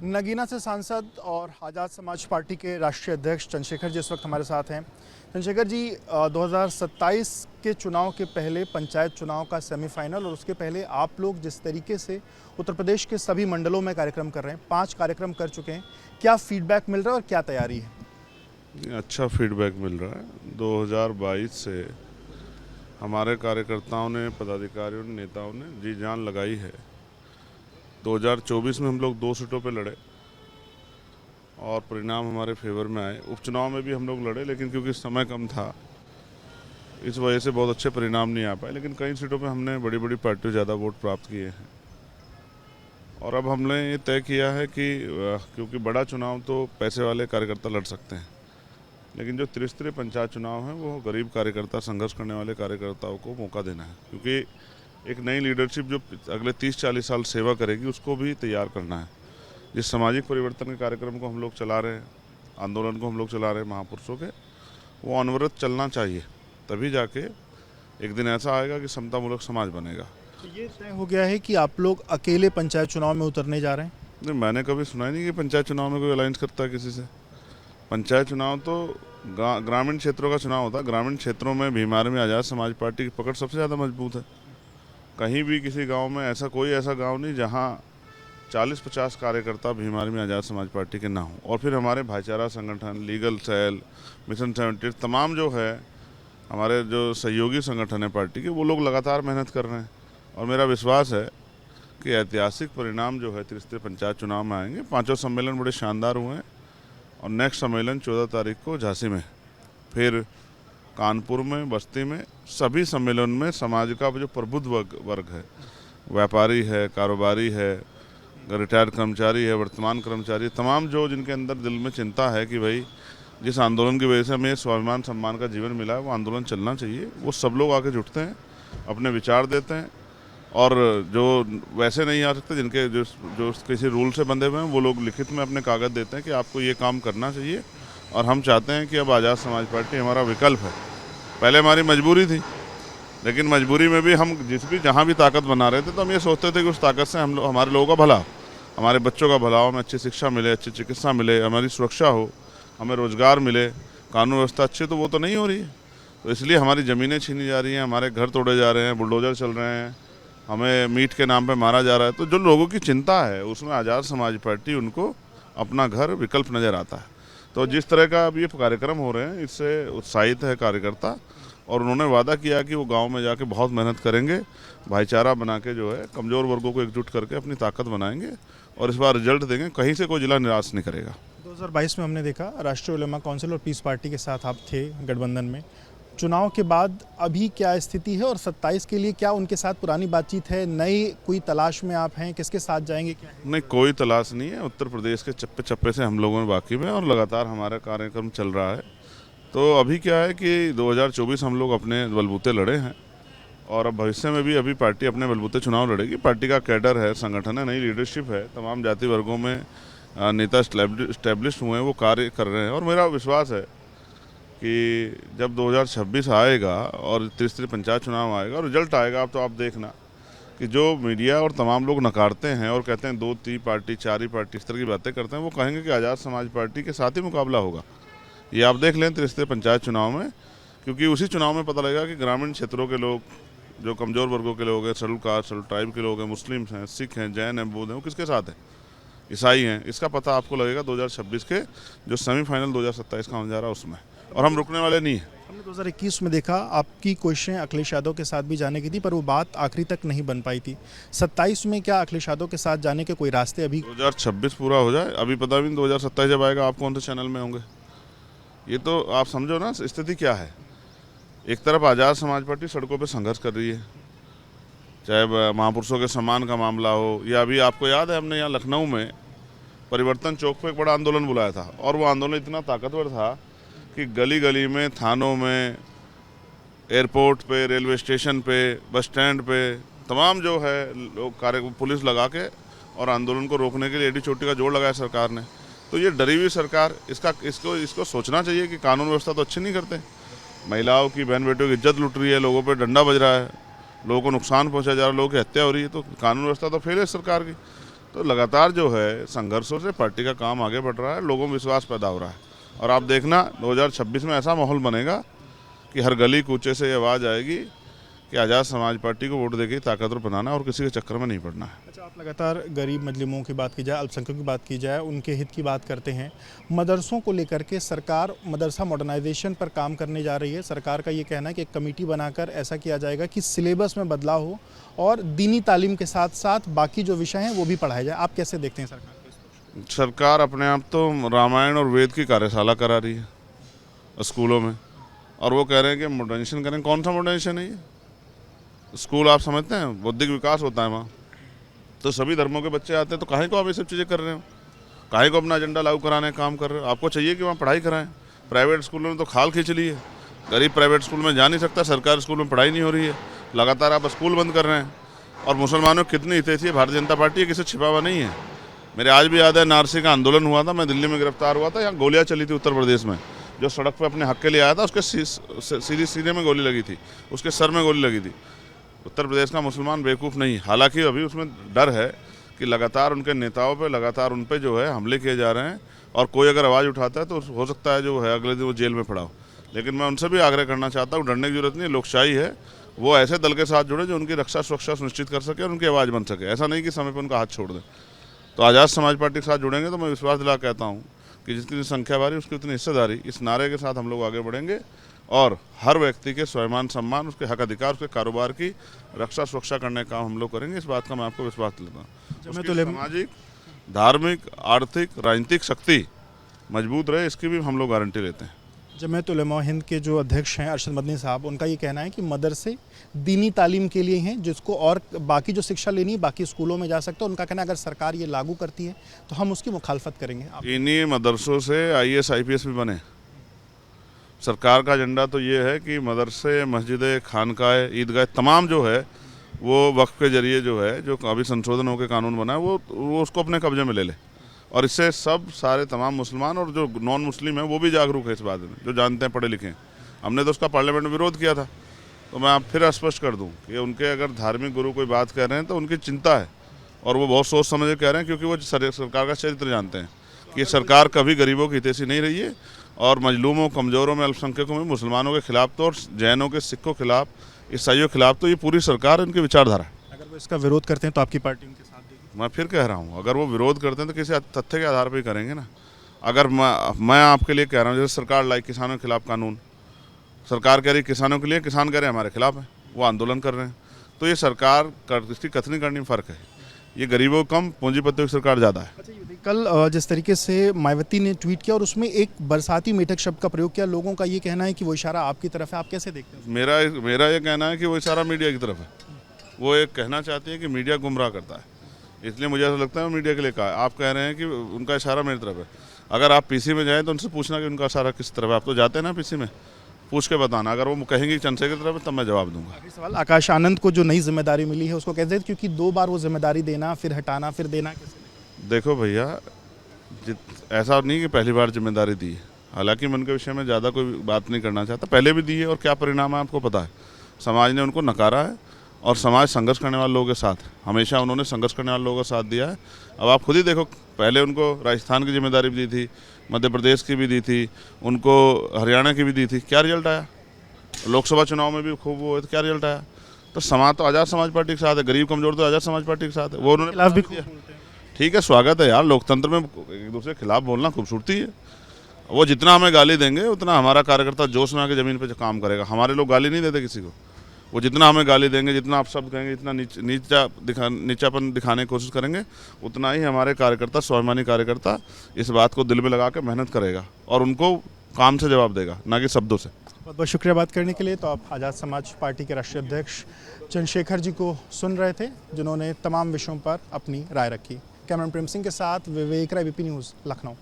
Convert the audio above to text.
नगीना से सांसद और आज़ाद समाज पार्टी के राष्ट्रीय अध्यक्ष चंद्रशेखर जी इस वक्त हमारे साथ हैं। चंद्रशेखर जी, 2027 के चुनाव के पहले पंचायत चुनाव का सेमीफाइनल और उसके पहले आप लोग जिस तरीके से उत्तर प्रदेश के सभी मंडलों में कार्यक्रम कर रहे हैं, 5 कार्यक्रम कर चुके हैं, क्या फीडबैक मिल रहा है और क्या तैयारी है? अच्छा फीडबैक मिल रहा है। 2022 से हमारे कार्यकर्ताओं ने, पदाधिकारियों ने, नेताओं ने जी जान लगाई है। 2024 में हम लोग 2 सीटों पे लड़े और परिणाम हमारे फेवर में आए। उपचुनाव में भी हम लोग लड़े, लेकिन क्योंकि समय कम था इस वजह से बहुत अच्छे परिणाम नहीं आ पाए। लेकिन कई सीटों पे हमने बड़ी बड़ी पार्टियों ज़्यादा वोट प्राप्त किए हैं। और अब हमने ये तय किया है कि क्योंकि बड़ा चुनाव तो पैसे वाले कार्यकर्ता लड़ सकते हैं, लेकिन जो त्रिस्तरीय पंचायत चुनाव है वो गरीब कार्यकर्ता, संघर्ष करने वाले कार्यकर्ताओं को मौका देना है। क्योंकि एक नई लीडरशिप जो अगले 30-40 साल सेवा करेगी उसको भी तैयार करना है। जिस सामाजिक परिवर्तन के कार्यक्रम को हम लोग चला रहे हैं, आंदोलन को हम लोग चला रहे हैं महापुरुषों के, वो अनवरत चलना चाहिए। तभी जाके एक दिन ऐसा आएगा कि समतामूलक समाज बनेगा। ये तय हो गया है कि आप लोग अकेले पंचायत चुनाव में उतरने जा रहे हैं? नहीं, मैंने कभी सुना ही नहीं कि पंचायत चुनाव में कोई अलायंस करता है किसी से। पंचायत चुनाव तो ग्रामीण क्षेत्रों का चुनाव होता है। ग्रामीण क्षेत्रों में भीमार में आज़ाद समाज पार्टी की पकड़ सबसे ज़्यादा मजबूत है। कहीं भी किसी गांव में ऐसा गांव नहीं जहां 40-50 कार्यकर्ता भीमार में आज़ाद समाज पार्टी के ना हों। और फिर हमारे भाईचारा संगठन, लीगल सेल, मिशन 70 तमाम जो है हमारे जो सहयोगी संगठन है पार्टी के, वो लोग लगातार मेहनत कर रहे हैं। और मेरा विश्वास है कि ऐतिहासिक परिणाम जो है त्रिस्तरीय पंचायत चुनाव में आएंगे। 5 सम्मेलन बड़े शानदार हुए हैं और नेक्स्ट सम्मेलन 14 तारीख को झांसी में, फिर कानपुर में, बस्ती में, सभी सम्मेलन में समाज का जो प्रबुद्ध वर्ग है, व्यापारी है, कारोबारी है, रिटायर्ड कर्मचारी है, वर्तमान कर्मचारी, तमाम जो जिनके अंदर दिल में चिंता है कि भाई जिस आंदोलन की वजह से हमें स्वाभिमान सम्मान का जीवन मिला है वो आंदोलन चलना चाहिए, वो सब लोग आके जुटते हैं, अपने विचार देते हैं। और जो वैसे नहीं आ सकते, जिनके जो किसी रूल से बंधे हुए हैं, वो लोग लिखित में अपने कागज़ देते हैं कि आपको ये काम करना चाहिए। और हम चाहते हैं कि अब आज़ाद समाज पार्टी हमारा विकल्प है। पहले हमारी मजबूरी थी, लेकिन मजबूरी में भी हम जहाँ भी ताकत बना रहे थे तो हम ये सोचते थे कि उस ताकत से हमारे लोगों का भला, हमारे बच्चों का भला हो, हमें अच्छी शिक्षा मिले, अच्छी चिकित्सा मिले, हमारी सुरक्षा हो, हमें रोजगार मिले, कानून व्यवस्था अच्छी, तो वो तो नहीं हो रही है। तो इसलिए हमारी ज़मीनें छीनी जा रही हैं, हमारे घर तोड़े जा रहे हैं, बुलडोजर चल रहे हैं, हमें मीट के नाम पे मारा जा रहा है। तो जो लोगों की चिंता है उसमें आज़ाद समाज पार्टी उनको अपना घर विकल्प नज़र आता है। तो जिस तरह का अब ये कार्यक्रम हो रहे हैं, इससे उत्साहित है कार्यकर्ता। और उन्होंने वादा किया कि वो गांव में जाके बहुत मेहनत करेंगे, भाईचारा बना के जो है कमज़ोर वर्गों को एकजुट करके अपनी ताकत बनाएंगे और इस बार रिजल्ट देंगे। कहीं से कोई जिला निराश नहीं करेगा। 2022 में हमने देखा राष्ट्रीय उलेमा काउंसिल और पीस पार्टी के साथ आप थे गठबंधन में। चुनाव के बाद अभी क्या स्थिति है और 27 के लिए क्या उनके साथ पुरानी बातचीत है? नई कोई तलाश में आप हैं? किसके साथ जाएंगे? क्या है? नहीं, कोई तलाश नहीं है। उत्तर प्रदेश के चप्पे चप्पे से हम लोगों में वाकिफ है और लगातार हमारा कार्यक्रम चल रहा है। तो अभी क्या है कि 2024 हम लोग अपने बलबूते लड़े हैं और अब भविष्य में भी अभी पार्टी अपने बलबूते चुनाव लड़ेगी। पार्टी का कैडर है, संगठन है, नई लीडरशिप है, तमाम जाति वर्गों में नेता स्टैब्लिश हुए हैं, वो कार्य कर रहे हैं। और मेरा विश्वास है कि जब 2026 आएगा और त्रिस्तरीय पंचायत चुनाव आएगा और रिजल्ट आएगा, अब तो आप देखना कि जो मीडिया और तमाम लोग नकारते हैं और कहते हैं 2-3 पार्टी, 4 पार्टी, इस तरह की बातें करते हैं, वो कहेंगे कि आज़ाद समाज पार्टी के साथ ही मुकाबला होगा। ये आप देख लें त्रिस्तरीय पंचायत चुनाव में, क्योंकि उसी चुनाव में पता लगेगा कि ग्रामीण क्षेत्रों के लोग, जो कमज़ोर वर्गों के लोग हैं, शेड्यूल कास्ट, शेड्यूल ट्राइब के लोग हैं, मुस्लिम्स हैं, सिख हैं, जैन हैं, बौद्ध हैं, वो किसके साथ हैं, ईसाई हैं। इसका पता आपको लगेगा 2026 के जो सेमीफाइनल 2027 का होने जा रहा है उसमें। और हम रुकने वाले नहीं हैं। हमने 2021 में देखा आपकी कोशिशें अखिलेश यादव के साथ भी जाने की थी, पर वो बात आखिरी तक नहीं बन पाई थी। 27 में क्या अखिलेश यादव के साथ जाने के कोई रास्ते? अभी 2026 पूरा हो जाए, अभी पता भी नहीं 2027 जब आएगा आप कौन से चैनल में होंगे। ये तो आप समझो ना स्थिति क्या है। एक तरफ आज़ाद समाज पार्टी सड़कों पे संघर्ष कर रही है, चाहे महापुरुषों के सम्मान का मामला हो, या अभी आपको याद है हमने यहाँ लखनऊ में परिवर्तन चौक पे एक बड़ा आंदोलन बुलाया था। और वो आंदोलन इतना ताकतवर था कि गली गली में, थानों में, एयरपोर्ट पे, रेलवे स्टेशन पे, बस स्टैंड पे, तमाम जो है लोग पुलिस लगा के और आंदोलन को रोकने के लिए एडी चोटी का जोड़ लगाया सरकार ने। तो ये डरी हुई सरकार, इसको सोचना चाहिए कि कानून व्यवस्था तो अच्छी नहीं करते, महिलाओं की, बहन बेटियों की इज्जत लुट रही है, लोगों पे डंडा बज रहा है, लोगों को नुकसान पहुंचा जा रहा है, लोगों की हत्या हो रही है। तो कानून व्यवस्था तो फेल है सरकार की। तो लगातार जो है संघर्षों से पार्टी का काम आगे बढ़ रहा है, लोगों में विश्वास पैदा हो रहा है। और आप देखना 2026 में ऐसा माहौल बनेगा कि हर गली कूचे से ये आवाज़ आएगी कि आज़ाद समाज पार्टी को वोट देके ताकतवर बनाना और किसी के चक्कर में नहीं पड़ना है। अच्छा, आप लगातार गरीब मजलूमों की बात की जाए, अल्पसंख्यकों की बात की जाए, उनके हित की बात करते हैं। मदरसों को लेकर के सरकार मदरसा मॉडर्नाइजेशन पर काम करने जा रही है। सरकार का ये कहना है कि एक कमेटी बनाकर ऐसा किया जाएगा कि सिलेबस में बदलाव हो और दीनी तालीम के साथ साथ बाकी जो विषय हैं वो भी पढ़ाए जाए। आप कैसे देखते हैं सरकार को? सरकार अपने आप तो रामायण और वेद की कार्यशाला करा रही है स्कूलों में, और वो कह रहे हैं कि मॉडर्नाइजेशन करें। कौन सा मॉडर्नाइजेशन है ये? स्कूल आप समझते हैं बौद्धिक विकास होता है वहाँ, तो सभी धर्मों के बच्चे आते हैं, तो काहे को आप ये सब चीज़ें कर रहे हो? काहे को अपना एजेंडा लागू कराने का काम कर रहे हो? आपको चाहिए कि वहाँ पढ़ाई कराएं। प्राइवेट स्कूलों में तो खाल खींच ली है, गरीब प्राइवेट स्कूल में जा नहीं सकता, सरकारी स्कूल में पढ़ाई नहीं हो रही है, लगातार आप स्कूल बंद कर रहे हैं। और मुसलमानों की कितनी हितैषी है भारतीय जनता पार्टी, है किसी छिपा हुआ नहीं है। मेरे आज भी याद है नारसी का आंदोलन हुआ था, मैं दिल्ली में गिरफ्तार हुआ था, यहाँ गोलियाँ चली थी उत्तर प्रदेश में। जो सड़क पर अपने हक के लिए आया था उसके सीधी सीधे में गोली लगी थी, उसके सर में गोली लगी थी। उत्तर प्रदेश का मुसलमान बेवकूफ़ नहीं, हालांकि अभी उसमें डर है कि लगातार उनके नेताओं पे, लगातार उन पे जो है हमले किए जा रहे हैं, और कोई अगर आवाज़ उठाता है तो हो सकता है जो है अगले दिन वो जेल में पड़ा हो। लेकिन मैं उनसे भी आग्रह करना चाहता हूँ, डरने की जरूरत नहीं है, लोकशाही है, वो ऐसे दल के साथ जुड़े जो उनकी रक्षा सुरक्षा सुनिश्चित कर सके और उनकी आवाज़ बन सके। ऐसा नहीं कि समय पर उनका हाथ छोड़ दें। तो आज़ाद समाज पार्टी के साथ जुड़ेंगे तो मैं विश्वास दिला कहता हूँ कि जितनी संख्या बारी उसकी उतनी हिस्सेदारी, इस नारे के साथ हम लोग आगे बढ़ेंगे और हर व्यक्ति के स्वाभिमान सम्मान, उसके हक अधिकार, उसके कारोबार की रक्षा सुरक्षा करने का काम हम लोग करेंगे। इस बात का मैं आपको विश्वास दिलाता हूँ। सामाजिक, धार्मिक, आर्थिक, राजनीतिक शक्ति मजबूत रहे, इसकी भी हम लोग गारंटी लेते हैं। जमीयत उलमा हिंद के जो अध्यक्ष हैं अरशद मदनी साहब, उनका ये कहना है कि मदरसे दीनी तालीम के लिए हैं, जिसको और बाकी जो शिक्षा लेनी है बाकी स्कूलों में जा सकता है। उनका कहना है अगर सरकार ये लागू करती है तो हम उसकी मुखालफत करेंगे। इन्हीं मदरसों से IAS IPS भी बने। सरकार का एजेंडा तो ये है कि मदरसे, मस्जिदें, खानकाएँ, ईदगाह तमाम जो है वो वक्फ के जरिए जो है, जो अभी संशोधन होकर कानून बना है, वो उसको अपने कब्जे में ले ले। और इससे सब सारे तमाम मुसलमान और जो नॉन मुस्लिम हैं वो भी जागरूक है इस बात में, जो जानते हैं, पढ़े लिखे हैं। हमने तो उसका पार्लियामेंट में विरोध किया था। तो मैं आप फिर स्पष्ट कर दूं कि उनके अगर धार्मिक गुरु कोई बात कह रहे हैं तो उनकी चिंता है, और वो बहुत सोच समझ के कह रहे हैं, क्योंकि वो सरकार का चरित्र जानते हैं कि सरकार कभी गरीबों की हितैषी नहीं रही है, और मजलूमों, कमज़ोरों में, अल्पसंख्यकों में, मुसलमानों के खिलाफ तो, और जैनों के, सिखों के खिलाफ, ईसाइयों के खिलाफ तो ये पूरी सरकार इनकी विचारधारा है। अगर वो इसका विरोध करते हैं तो आपकी पार्टी उनके साथ देगी? मैं फिर कह रहा हूँ, अगर वो विरोध करते हैं तो किसी तथ्य के आधार पर ही करेंगे ना। अगर मैं आपके लिए कह रहा हूँ, जैसे सरकार लाई किसानों के खिलाफ कानून, सरकार कह रही किसानों के लिए, किसान कह रहे हैं हमारे खिलाफ है, वो आंदोलन कर रहे हैं, तो ये सरकार इसकी कथनी करनी में फ़र्क है। ये गरीबों कम, पूंजीपतियों की सरकार ज़्यादा है। अच्छा, कल जिस तरीके से मायावती ने ट्वीट किया और उसमें एक बरसाती मेढक शब्द का प्रयोग किया, लोगों का ये कहना है कि वो इशारा आपकी तरफ है। आप कैसे देखते हैं? मेरा ये कहना है कि वो इशारा मीडिया की तरफ है। वो एक कहना चाहती है कि मीडिया गुमराह करता है, इसलिए मुझे ऐसा लगता है वो मीडिया के लिए कहा है। आप कह रहे हैं कि उनका इशारा मेरी तरफ है। अगर आप PC में जाएँ तो उनसे पूछना कि उनका इशारा किस तरफ है। आप तो जाते हैं ना PC में, पूछ के बताना। अगर वो कहेंगे चंद्रशेखर की तरफ है तब मैं जवाब दूंगा। आखिरी सवाल, आकाश आनंद को जो नई जिम्मेदारी मिली है उसको कैसे, क्योंकि 2 बार वो जिम्मेदारी देना, फिर हटाना, फिर देना, कैसे? देखो भैया, ऐसा नहीं कि पहली बार जिम्मेदारी दी है। हालांकि मैं उनके विषय में ज़्यादा कोई बात नहीं करना चाहता, पहले भी दी है और क्या परिणाम है आपको पता है। समाज ने उनको नकारा है, और समाज संघर्ष करने वाले लोगों के साथ, हमेशा उन्होंने संघर्ष करने वाले लोगों का साथ दिया है। अब आप खुद ही देखो, पहले उनको राजस्थान की जिम्मेदारी भी दी थी, मध्य प्रदेश की भी दी थी, उनको हरियाणा की भी दी थी, क्या रिजल्ट आया? लोकसभा चुनाव में भी खूब हुए तो क्या रिजल्ट आया? तो समाज तो आज़ाद समाज पार्टी के साथ है, गरीब कमजोर तो आज़ाद समाज पार्टी के साथ है। वो उन्होंने खिलाफ भी किया। ठीक है, स्वागत है यार, लोकतंत्र में एक दूसरे के खिलाफ बोलना खूबसूरती है। वो जितना हमें गाली देंगे उतना हमारा कार्यकर्ता जोश में आके ज़मीन पर काम करेगा। हमारे लोग गाली नहीं देते किसी को। वो जितना हमें गाली देंगे, जितना आप शब्द कहेंगे, जितना नीचापन दिखाने की कोशिश करेंगे, उतना ही हमारे कार्यकर्ता, स्वाभिमानी कार्यकर्ता इस बात को दिल में लगा के मेहनत करेगा और उनको काम से जवाब देगा, ना कि शब्दों से। बहुत बहुत शुक्रिया बात करने के लिए। तो आप आज़ाद समाज पार्टी के राष्ट्रीय अध्यक्ष चंद्रशेखर जी को सुन रहे थे, जिन्होंने तमाम विषयों पर अपनी राय रखी। कैमरामैन प्रेम सिंह के साथ विवेक राय, VP न्यूज़, लखनऊ।